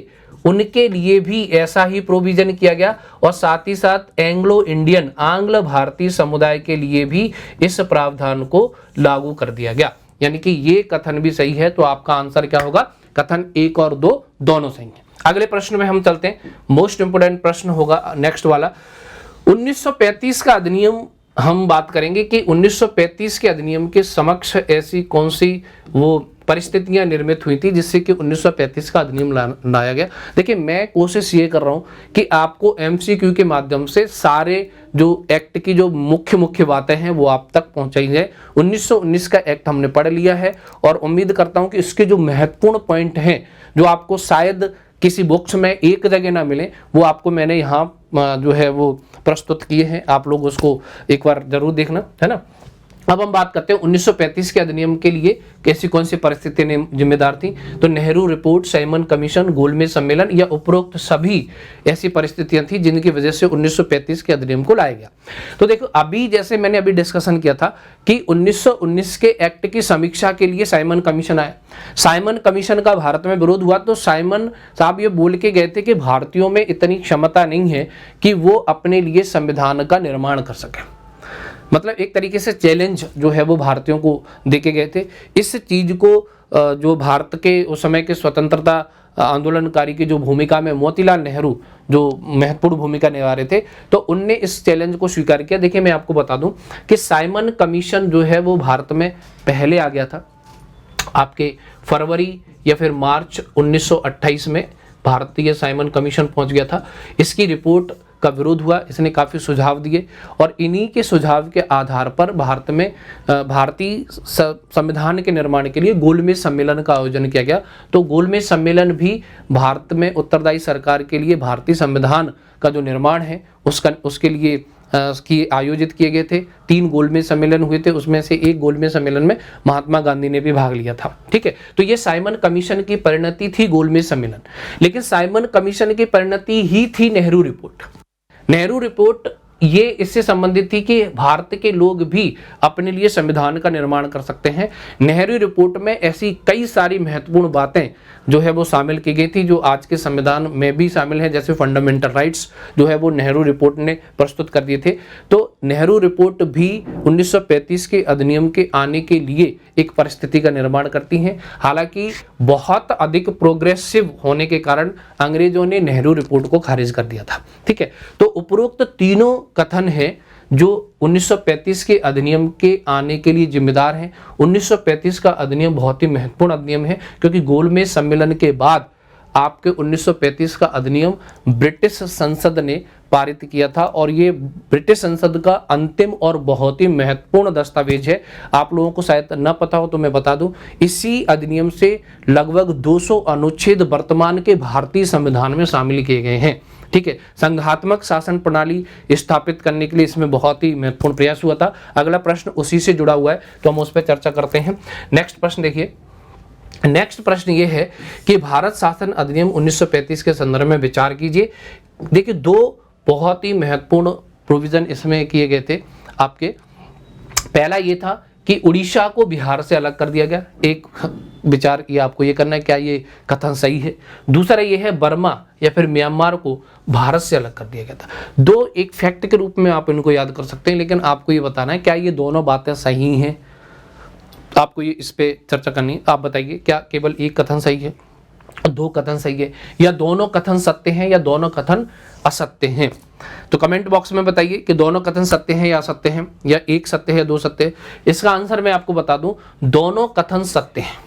उनके लिए भी ऐसा ही प्रोविजन किया गया, और साथ ही साथ एंग्लो इंडियन आंग्ल भारतीय समुदाय के लिए भी इस प्रावधान को लागू कर दिया गया। यानी कि ये कथन भी सही है। तो आपका आंसर क्या होगा? कथन 1 और 2 दोनों सही है। अगले प्रश्न में हम चलते हैं, मोस्ट इंपोर्टेंट प्रश्न होगा नेक्स्ट वाला। 1935 का अधिनियम हम बात करेंगे कि 1935 के अधिनियम के समक्ष ऐसी कौन सी वो परिस्थितियां निर्मित हुई थी जिससे कि 1935 का अधिनियम लाया गया। देखिए, मैं कोशिश ये कर रहा हूं कि आपको एमसीक्यू के माध्यम से सारे जो एक्ट की जो मुख्य बातें हैं वो आप तक पहुंचाई जाए। 1919 का एक्ट हमने पढ़ लिया है और उम्मीद करता हूं कि इसके जो महत्वपूर्ण पॉइंट हैं जो आपको शायद किसी बुक्स में एक जगह ना मिले, वो आपको मैंने यहाँ जो है वो प्रस्तुत किए हैं। आप लोग उसको एक बार जरूर देखना, है ना। अब हम बात करते हैं 1935 के अधिनियम के लिए कैसी कौन सी परिस्थितियां जिम्मेदार थी। तो नेहरू रिपोर्ट, साइमन कमीशन, गोलमेज सम्मेलन या उपरोक्त सभी ऐसी परिस्थितियां थी जिनकी वजह से 1935 के अधिनियम को लाया गया। तो देखो, अभी जैसे मैंने अभी डिस्कशन किया था कि 1919 के एक्ट की समीक्षा के लिए साइमन कमीशन आया। साइमन कमीशन का भारत में विरोध हुआ तो साइमन साहब ये बोल के गए थे कि भारतीयों में इतनी क्षमता नहीं है कि वो अपने लिए संविधान का निर्माण कर सके। मतलब एक तरीके से चैलेंज जो है वो भारतीयों को देके गए थे। इस चीज को जो भारत के उस समय के स्वतंत्रता आंदोलनकारी की जो भूमिका में मोतीलाल नेहरू जो महत्वपूर्ण भूमिका निभा रहे थे, तो उनने इस चैलेंज को स्वीकार किया। देखिए, मैं आपको बता दूं कि साइमन कमीशन जो है वो भारत में पहले आ गया था। आपके फरवरी या फिर मार्च 1928 में भारतीय साइमन कमीशन पहुंच गया था। इसकी रिपोर्ट का विरोध हुआ, इसने काफ़ी सुझाव दिए और इन्हीं के सुझाव के आधार पर भारत में भारतीय संविधान के निर्माण के लिए गोलमेज सम्मेलन का आयोजन किया गया। तो गोलमेज सम्मेलन भी भारत में उत्तरदायी सरकार के लिए भारतीय संविधान का जो निर्माण है उसके लिए आयोजित किए गए थे। 3 गोलमेज सम्मेलन हुए थे, उसमें से एक गोलमेज सम्मेलन में महात्मा गांधी ने भी भाग लिया था। ठीक है, तो ये साइमन कमीशन की परिणति थी गोलमेज सम्मेलन। लेकिन साइमन कमीशन की परिणति ही थी नेहरू रिपोर्ट। नेहरू रिपोर्ट ये इससे संबंधित थी कि भारत के लोग भी अपने लिए संविधान का निर्माण कर सकते हैं। नेहरू रिपोर्ट में ऐसी कई सारी महत्वपूर्ण बातें जो है वो शामिल की गई थी जो आज के संविधान में भी शामिल हैं, जैसे फंडामेंटल राइट्स जो है वो नेहरू रिपोर्ट ने प्रस्तुत कर दिए थे। तो नेहरू रिपोर्ट भी 1935 के अधिनियम के आने के लिए एक परिस्थिति का निर्माण करती हैं। हालांकि बहुत अधिक प्रोग्रेसिव होने के कारण अंग्रेजों ने नेहरू रिपोर्ट को खारिज कर दिया था। ठीक है, तो उपरोक्त तीनों कथन है जो 1935 के अधिनियम के आने के लिए जिम्मेदार हैं। 1935 का अधिनियम बहुत ही महत्वपूर्ण अधिनियम है क्योंकि गोलमेज सम्मेलन के बाद आपके 1935 का अधिनियम ब्रिटिश संसद ने पारित किया था और ये ब्रिटिश संसद का अंतिम और बहुत ही महत्वपूर्ण दस्तावेज है। आप लोगों को शायद न पता हो तो मैं बता दूं, इसी अधिनियम से लगभग 200 अनुच्छेद वर्तमान के भारतीय संविधान में शामिल किए गए हैं। ठीक है, संघात्मक शासन प्रणाली स्थापित करने के लिए इसमें बहुत ही महत्वपूर्ण प्रयास हुआ था। अगला प्रश्न उसी से जुड़ा हुआ है तो हम उस पर चर्चा करते हैं। नेक्स्ट प्रश्न देखिए, नेक्स्ट प्रश्न ये है कि भारत शासन अधिनियम 1935 के संदर्भ में विचार कीजिए। देखिए, 2 बहुत ही महत्वपूर्ण प्रोविजन इसमें किए गए थे आपके। पहला ये था कि उड़ीसा को बिहार से अलग कर दिया गया। एक विचार ये आपको ये करना है, क्या ये कथन सही है। दूसरा ये है बर्मा या फिर म्यांमार को भारत से अलग कर दिया गया था। 2 एक फैक्ट के रूप में आप इनको याद कर सकते हैं, लेकिन आपको ये बताना है क्या ये दोनों बातें सही हैं। आपको ये इस पे चर्चा करनी है। आप बताइए, क्या केवल एक कथन सही है, 2 कथन सही है, या दोनों कथन सत्य हैं या दोनों कथन असत्य हैं। तो कमेंट बॉक्स में बताइए कि दोनों कथन सत्य हैं या असत्य हैं, या एक सत्य है 2 सत्य है। इसका आंसर मैं आपको बता दूं, दोनों कथन सत्य हैं।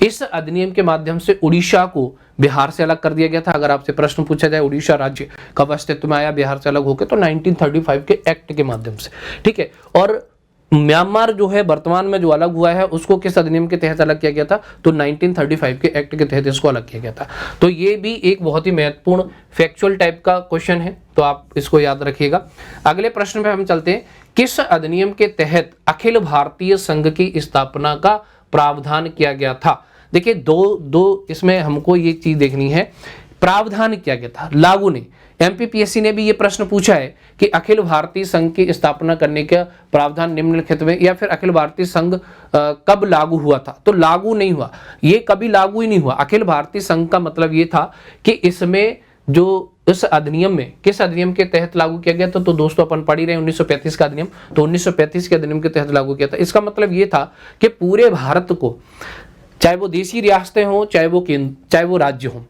इस अधिनियम के माध्यम से उड़ीसा को बिहार से अलग कर दिया गया था। अगर आपसे प्रश्न पूछा जाए उड़ीसा राज्य कब अस्तित्व में आया बिहार से अलग होकर, तो 1935 के एक्ट के माध्यम से। ठीक है, और म्यांमार जो है वर्तमान में जो अलग हुआ है उसको किस अधिनियम के तहत अलग किया गया था, तो 1935 के एक्ट के तहत इसको अलग किया गया था। तो ये भी एक बहुत ही महत्वपूर्ण फैक्चुअल टाइप का क्वेश्चन है, तो आप इसको याद रखिएगा। अगले प्रश्न पे हम चलते हैं, किस अधिनियम के तहत अखिल भारतीय संघ की स्थापना का प्रावधान किया गया था। देखिए, दो इसमें हमको ये चीज देखनी है, प्रावधान किया गया था, लागू नहीं। एमपीपीएससी ने भी ये प्रश्न पूछा है कि अखिल भारतीय संघ की स्थापना करने का प्रावधान निम्नलिखित में, या फिर अखिल भारतीय संघ कब लागू हुआ था, तो लागू नहीं हुआ। ये कभी लागू ही नहीं हुआ। अखिल भारतीय संघ का मतलब ये था कि इसमें जो इस अधिनियम में किस अधिनियम के तहत लागू किया गया था, तो दोस्तों अपन पढ़ ही रहे 1935 का अधिनियम, तो 1935 के अधिनियम के तहत लागू किया था। इसका मतलब ये था कि पूरे भारत को चाहे वो देसी रियासतें हों, चाहे वो राज्य हों,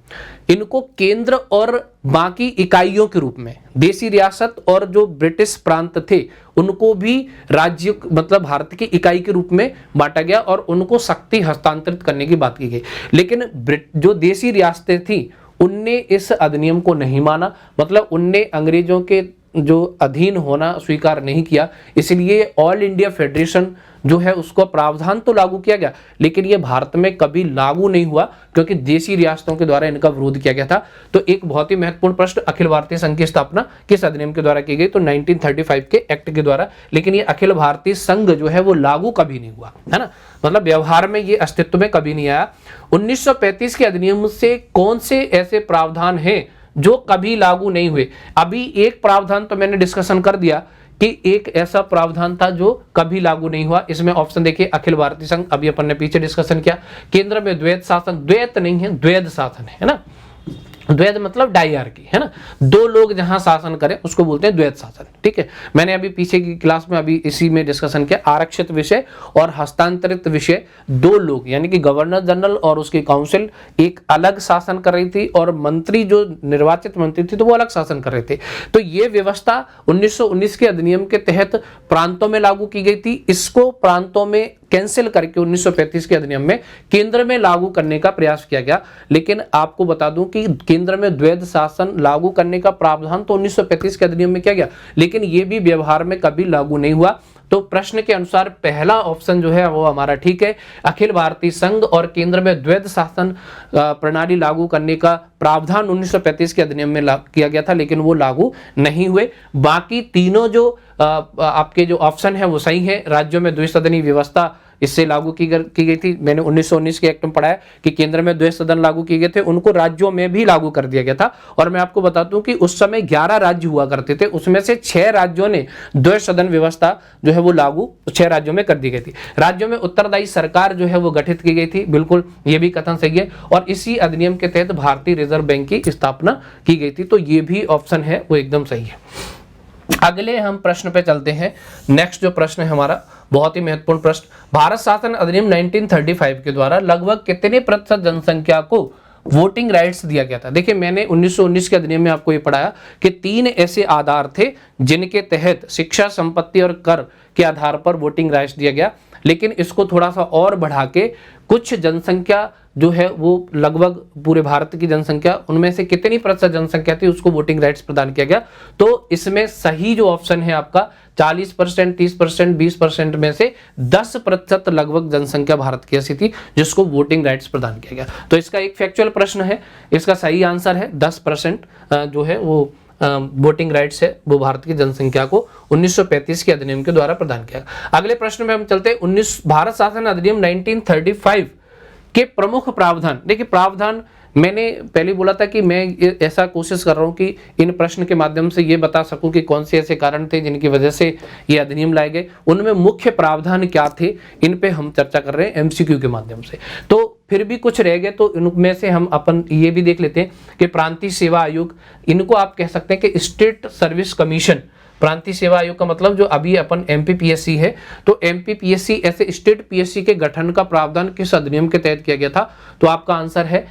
इनको केंद्र और बाकी इकाइयों के रूप में, देसी रियासत और जो ब्रिटिश प्रांत थे उनको भी राज्य मतलब भारत की इकाई के रूप में बांटा गया और उनको शक्ति हस्तांतरित करने की बात की गई। लेकिन जो देसी रियासतें थी उनने इस अधिनियम को नहीं माना, मतलब उनने अंग्रेजों के जो अधीन होना स्वीकार नहीं किया, इसलिए ऑल इंडिया फेडरेशन जो है उसको प्रावधान तो लागू किया गया लेकिन ये भारत में कभी लागू नहीं हुआ क्योंकि देसी रियासतों के द्वारा इनका विरोध किया गया था। तो एक बहुत ही महत्वपूर्ण प्रश्न, अखिल भारतीय संघ की स्थापना किस अधिनियम के द्वारा की गई? तो 1935 के एक्ट के द्वारा। लेकिन ये अखिल भारतीय संघ जो है वो लागू कभी नहीं हुआ, है ना, मतलब व्यवहार में ये अस्तित्व में कभी नहीं आया। 1935 के अधिनियम से कौन से ऐसे प्रावधान हैं जो कभी लागू नहीं हुए? अभी एक प्रावधान तो मैंने डिस्कशन कर दिया कि एक ऐसा प्रावधान था जो कभी लागू नहीं हुआ। इसमें ऑप्शन देखिए, अखिल भारतीय संघ, अभी अपन ने पीछे डिस्कशन किया। केंद्र में द्वैध शासन, द्वैत नहीं है, द्वैध शासन है ना, द्वैध मतलब डायआर्की, है ना, दो लोग जहां शासन करें उसको बोलते हैं द्वैध शासन। ठीक है, मैंने अभी पीछे की क्लास में अभी इसी में डिस्कशन किया। आरक्षित विषय और हस्तांतरित विषय, दो लोग यानी कि गवर्नर जनरल और उसकी काउंसिल एक अलग शासन कर रही थी और मंत्री जो निर्वाचित मंत्री थे तो वो अलग शासन कर रहे थे। तो ये व्यवस्था 1919 के अधिनियम के तहत प्रांतों में लागू की गई थी। इसको प्रांतों में कैंसिल करके 1935 के अधिनियम में केंद्र में लागू करने का प्रयास किया गया। लेकिन आपको बता दूं कि केंद्र में द्वैध शासन लागू करने का प्रावधान तो 1935 के अधिनियम में किया गया लेकिन यह भी व्यवहार में कभी लागू नहीं हुआ। तो प्रश्न के अनुसार पहला ऑप्शन जो है वो हमारा ठीक है। अखिल भारतीय संघ और केंद्र में द्वैध शासन प्रणाली लागू करने का प्रावधान 1935 के अधिनियम में किया गया था लेकिन वो लागू नहीं हुए। बाकी तीनों जो आपके जो ऑप्शन है वो सही है। राज्यों में द्विसदनीय व्यवस्था इससे लागू की गई थी। मैंने 1919 के एक्ट में पढ़ा है कि केंद्र में द्वैध सदन लागू किए गए थे, उनको राज्यों में भी लागू कर दिया गया था। और मैं आपको बता दूं कि उस समय 11 राज्य हुआ करते थे, उसमें से 6 राज्यों ने द्वैध सदन व्यवस्था जो है वो लागू 6 राज्यों में कर दी गई थी। राज्यों में उत्तरदायी सरकार जो है वो गठित की गई थी, बिल्कुल ये भी कथन सही है। और इसी अधिनियम के तहत भारतीय रिजर्व बैंक की स्थापना की गई थी। तो ये भी ऑप्शन है वो एकदम सही है। अगले हम प्रश्न पे चलते हैं। नेक्स्ट जो प्रश्न है हमारा बहुत ही महत्वपूर्ण प्रश्न, भारत शासन अधिनियम 1935 के द्वारा लगभग कितने प्रतिशत जनसंख्या को वोटिंग राइट्स दिया गया था? देखिए मैंने 1919 के अधिनियम में आपको ये पढ़ाया कि 3 ऐसे आधार थे जिनके तहत शिक्षा, संपत्ति और कर के आधार पर वोटिंग राइट्स दिया गया। लेकिन इसको थोड़ा सा और बढ़ा के कुछ जनसंख्या जो है वो लगभग पूरे भारत की जनसंख्या, उनमें से कितनी प्रतिशत जनसंख्या थी उसको वोटिंग राइट्स प्रदान किया गया। तो इसमें सही जो ऑप्शन है आपका 40%, 30%, 20% में से 10% लगभग जनसंख्या भारत की ऐसी थी जिसको वोटिंग राइट्स प्रदान किया गया। तो इसका एक फैक्चुअल प्रश्न है, इसका सही आंसर है 10% जो है वो वोटिंग राइट्स है वो भारत की जनसंख्या को 1935 के अधिनियम के द्वारा प्रदान किया गया। अगले प्रश्न में हम चलते हैं। भारत शासन अधिनियम 1935 के प्रमुख प्रावधान। देखिए प्रावधान मैंने पहले बोला था कि मैं ऐसा कोशिश कर रहा हूं कि इन प्रश्न के माध्यम से ये बता सकूं कि कौन से ऐसे कारण थे जिनकी वजह से ये अधिनियम लाए गए, उनमें मुख्य प्रावधान क्या थे, इन पे हम चर्चा कर रहे हैं एमसीक्यू के माध्यम से। तो फिर भी कुछ रह गए तो इनमें से हम अपन ये भी देख लेते हैं कि प्रांतीय सेवा आयोग, इनको आप कह सकते हैं कि स्टेट सर्विस कमीशन। प्रांतीय सेवा आयोग का मतलब जो अभी अपन एमपीपीएससी है, तो एमपीपीएससी ऐसे स्टेट पीएससी के गठन का प्रावधान किस अधिनियम के तहत किया गया था? तो आपका आंसर है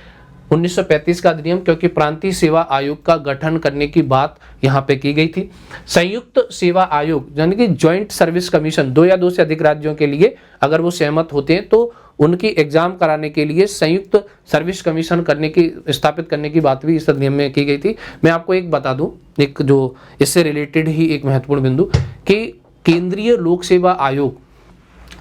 1935 का अधिनियम, क्योंकि प्रांतीय सेवा आयोग का गठन करने की बात यहां पे की गई थी। संयुक्त सेवा आयोग यानी कि ज्वाइंट सर्विस कमीशन, 2 या 2 से अधिक राज्यों के लिए अगर वो सहमत होते हैं तो उनकी एग्जाम कराने के लिए संयुक्त सर्विस कमीशन स्थापित करने की बात भी इस अधिनियम में की गई थी। मैं आपको एक बता दूं, एक जो इससे रिलेटेड ही एक महत्वपूर्ण बिंदु कि केंद्रीय लोक सेवा आयोग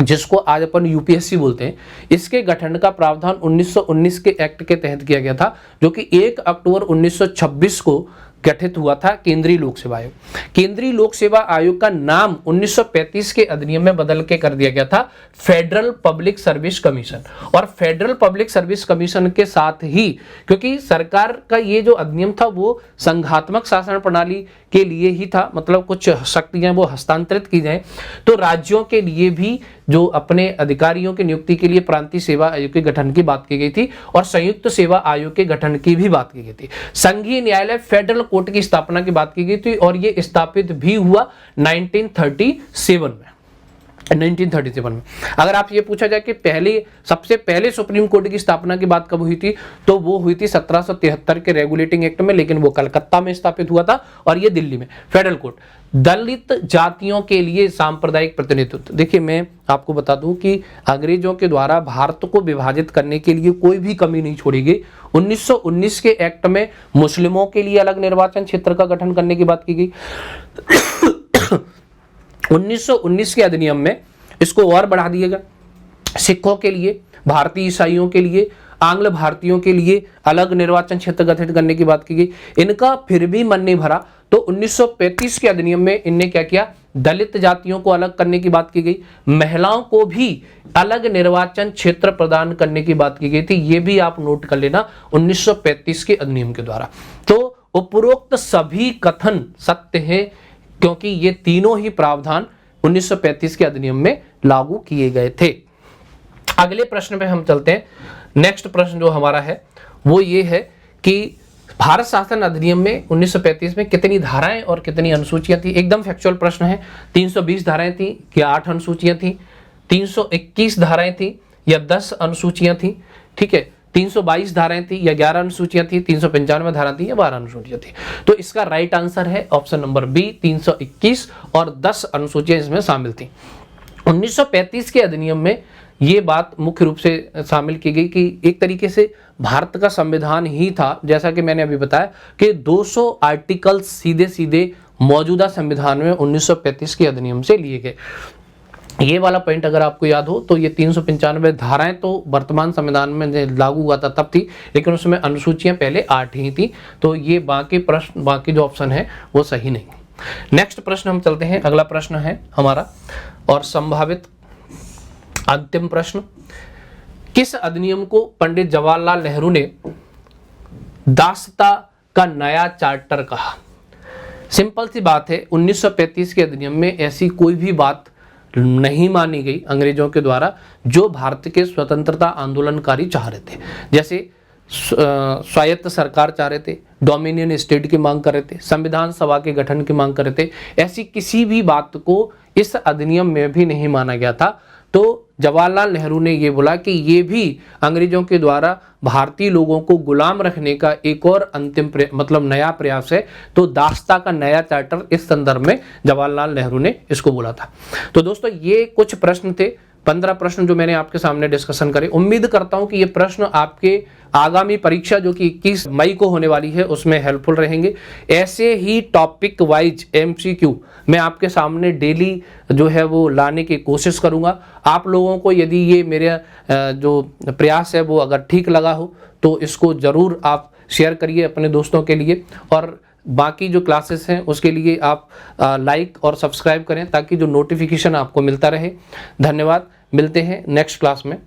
जिसको आज अपन यूपीएससी बोलते हैं, इसके गठन का प्रावधान 1919 के एक्ट के तहत किया गया था, जो कि 1 अक्टूबर 1926 को गठित हुआ था केंद्रीय लोक सेवा आयोग। केंद्रीय लोक सेवा आयोग का नाम 1935 के अधिनियम में बदल के कर दिया गया था फेडरल पब्लिक सर्विस कमीशन। और फेडरल पब्लिक सर्विस कमीशन के साथ ही, क्योंकि सरकार का ये जो अधिनियम था वो संघात्मक शासन प्रणाली के लिए ही था, मतलब कुछ शक्तियां वो हस्तांतरित की जाए, तो राज्यों के लिए भी जो अपने अधिकारियों की नियुक्ति के लिए प्रांतीय सेवा आयोग के गठन की बात की गई थी और संयुक्त सेवा आयोग के गठन की भी बात की गई थी। संघीय न्यायालय फेडरल कोर्ट की स्थापना की बात की गई थी और ये स्थापित भी हुआ 1937 में। 1937 में। अगर आप ये पूछा जाए कि सबसे पहले सुप्रीम कोर्ट की स्थापना की बात कब हुई थी, तो वो हुई थी 1773 के रेगुलेटिंग एक्ट में, लेकिन वो कलकत्ता में स्थापित हुआ था और ये दिल्ली में फेडरल कोर्ट। दलित जातियों के लिए सांप्रदायिक प्रतिनिधित्व। देखिए मैं आपको बता दूं कि अंग्रेजों के द्वारा भारत को विभाजित करने के लिए कोई भी कमी नहीं छोड़ी गई। 1919 के एक्ट में मुस्लिमों के लिए अलग निर्वाचन क्षेत्र का गठन करने की बात की गई। 1919 के अधिनियम में इसको और बढ़ा दिया गया। सिखों के लिए, भारतीय ईसाइयों के लिए, आंग्ल भारतीयों के लिए अलग निर्वाचन क्षेत्र गठित करने की बात की गई। इनका फिर भी मन नहीं भरा तो 1935 के अधिनियम में इनने क्या किया, दलित जातियों को अलग करने की बात की गई। महिलाओं को भी अलग निर्वाचन क्षेत्र प्रदान करने की बात की गई थी। ये भी आप नोट कर लेना 1935 के अधिनियम के द्वारा। तो उपरोक्त सभी कथन सत्य हैं, क्योंकि ये तीनों ही प्रावधान 1935 के अधिनियम में लागू किए गए थे। अगले प्रश्न पे हम चलते हैं। नेक्स्ट प्रश्न जो हमारा है वो ये है कि भारत शासन अधिनियम में 1935 में कितनी धाराएं और कितनी अनुसूचियां थी। एकदम फैक्चुअल प्रश्न है। 320 धाराएं थी या 8 अनुसूचियां थी, 321 धाराएं थी या 10 अनुसूचियां थी, ठीक है, 322 धाराएं थी या 11 अनुसूचियां थी, 395 धारा थी या 12 अनुसूचियां थी। तो इसका राइट आंसर है ऑप्शन नंबर बी, 321 और 10 अनुसूचियां इसमें शामिल थी। 1935 के अधिनियम में ये बात मुख्य रूप से शामिल की गई कि एक तरीके से भारत का संविधान ही था, जैसा कि मैंने अभी बताया कि 200 आर्टिकल्स सीधे सीधे मौजूदा संविधान में 1935 के अधिनियम से लिए गए। ये वाला पॉइंट अगर आपको याद हो तो ये 395 धाराएं तो वर्तमान संविधान में लागू हुआ था तब थी, लेकिन उसमें अनुसूचियां पहले 8 ही थी। तो ये बाकी जो ऑप्शन है वो सही नहीं। नेक्स्ट प्रश्न हम चलते हैं। अगला प्रश्न है हमारा और संभावित अंतिम प्रश्न, किस अधिनियम को पंडित जवाहरलाल नेहरू ने दासता का नया चार्टर कहा? सिंपल सी बात है, 1935 के अधिनियम में ऐसी कोई भी बात नहीं मानी गई अंग्रेजों के द्वारा जो भारत के स्वतंत्रता आंदोलनकारी चाह रहे थे। जैसे स्वायत्त सरकार चाह रहे थे, डोमिनियन स्टेट की मांग कर रहे थे, संविधान सभा के गठन की मांग कर रहे थे, ऐसी किसी भी बात को इस अधिनियम में भी नहीं माना गया था। तो जवाहरलाल नेहरू ने ये बोला कि ये भी अंग्रेजों के द्वारा भारतीय लोगों को गुलाम रखने का एक और अंतिम मतलब नया प्रयास है। तो दासता का नया चार्टर, इस संदर्भ में जवाहरलाल नेहरू ने इसको बोला था। तो दोस्तों ये कुछ प्रश्न थे, 15 प्रश्न जो मैंने आपके सामने डिस्कशन करे। उम्मीद करता हूं कि ये प्रश्न आपके आगामी परीक्षा जो कि 21 मई को होने वाली है उसमें हेल्पफुल रहेंगे। ऐसे ही टॉपिक वाइज MCQ मैं आपके सामने डेली जो है वो लाने की कोशिश करूंगा। आप लोगों को यदि ये मेरे जो प्रयास है वो अगर ठीक लगा हो तो इसको ज़रूर आप शेयर करिए अपने दोस्तों के लिए, और बाकी जो क्लासेस हैं उसके लिए आप लाइक और सब्सक्राइब करें ताकि जो नोटिफिकेशन आपको मिलता रहे। धन्यवाद, मिलते हैं नेक्स्ट क्लास में।